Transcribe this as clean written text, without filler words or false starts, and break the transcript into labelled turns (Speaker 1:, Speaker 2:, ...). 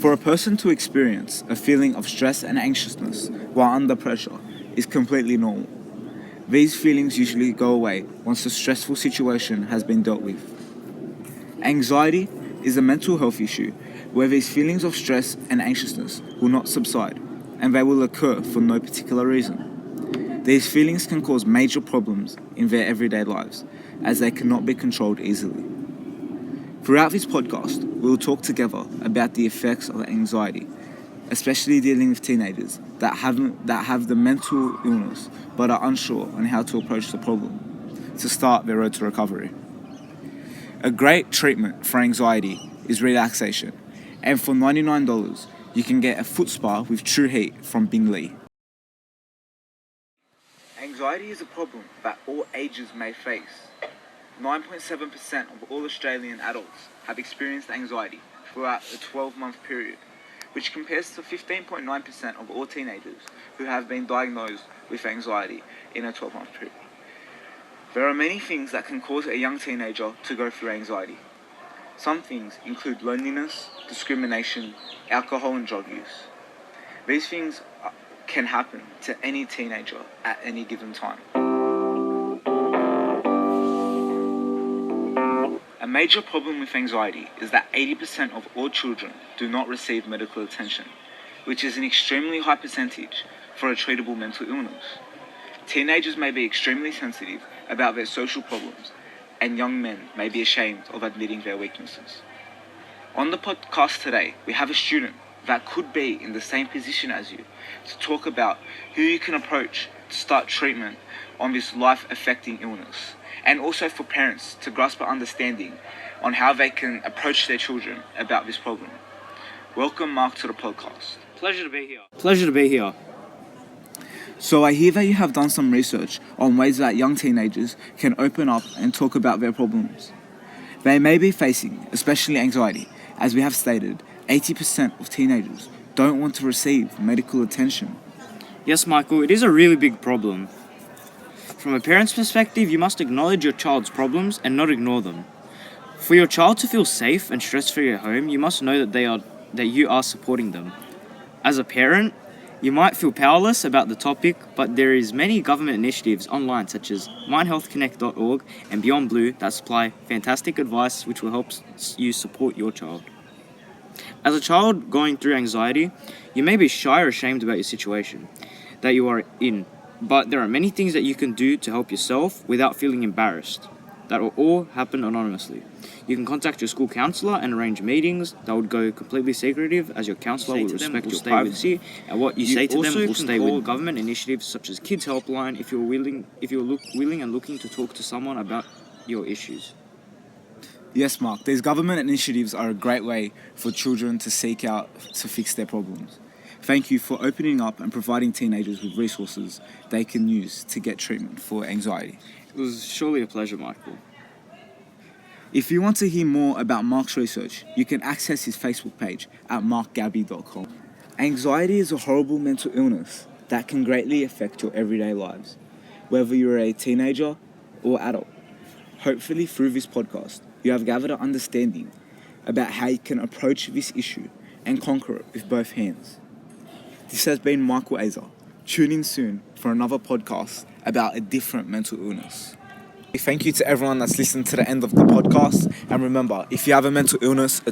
Speaker 1: For a person to experience a feeling of stress and anxiousness while under pressure is completely normal. These feelings usually go away once the stressful situation has been dealt with. Anxiety is a mental health issue where these feelings of stress and anxiousness will not subside, and they will occur for no particular reason. These feelings can cause major problems in their everyday lives, as they cannot be controlled easily. Throughout this podcast, we will talk together about the effects of anxiety, especially dealing with teenagers that have the mental illness but are unsure on how to approach the problem to start their road to recovery. A great treatment for anxiety is relaxation, and for $99, you can get a foot spa with True Heat from Bing Lee. Anxiety is a problem that all ages may face. 9.7% of all Australian adults have experienced anxiety throughout a 12-month period, which compares to 15.9% of all teenagers who have been diagnosed with anxiety in a 12-month period. There are many things that can cause a young teenager to go through anxiety. Some things include loneliness, discrimination, alcohol and drug use. These things can happen to any teenager at any given time. A major problem with anxiety is that 80% of all children do not receive medical attention, which is an extremely high percentage for a treatable mental illness. Teenagers may be extremely sensitive about their social problems, and young men may be ashamed of admitting their weaknesses. On the podcast today, we have a student that could be in the same position as you to talk about who you can approach to start treatment on this life-affecting illness, and also for parents to grasp an understanding on how they can approach their children about this problem. Welcome, Mark, to the podcast.
Speaker 2: Pleasure to be here.
Speaker 1: So I hear that you have done some research on ways that young teenagers can open up and talk about their problems. They may be facing, especially anxiety. As we have stated, 80% of teenagers don't want to receive medical attention.
Speaker 2: Yes, Michael, it is a really big problem. From a parent's perspective, you must acknowledge your child's problems and not ignore them. For your child to feel safe and stress-free at home, you must know that you are supporting them. As a parent, you might feel powerless about the topic, but there is many government initiatives online such as mindhealthconnect.org and Beyond Blue that supply fantastic advice which will help you support your child. As a child going through anxiety, you may be shy or ashamed about your situation that you are in, but there are many things that you can do to help yourself without feeling embarrassed. That will all happen anonymously. You can contact your school counsellor and arrange meetings that would go completely secretive, as your counsellor will respect your privacy, and what you say to them will stay with government initiatives such as Kids Helpline if you're willing and looking to talk to someone about your issues.
Speaker 1: Yes, Mark, these government initiatives are a great way for children to seek out to fix their problems. Thank you for opening up and providing teenagers with resources they can use to get treatment for anxiety.
Speaker 2: It was surely a pleasure, Michael.
Speaker 1: If you want to hear more about Mark's research, you can access his Facebook page at markgabby.com. Anxiety is a horrible mental illness that can greatly affect your everyday lives, whether you're a teenager or adult. Hopefully through this podcast, you have gathered an understanding about how you can approach this issue and conquer it with both hands. This has been Michael Azer. Tune in soon for another podcast about a different mental illness. Thank you to everyone that's listened to the end of the podcast. And remember, if you have a mental illness,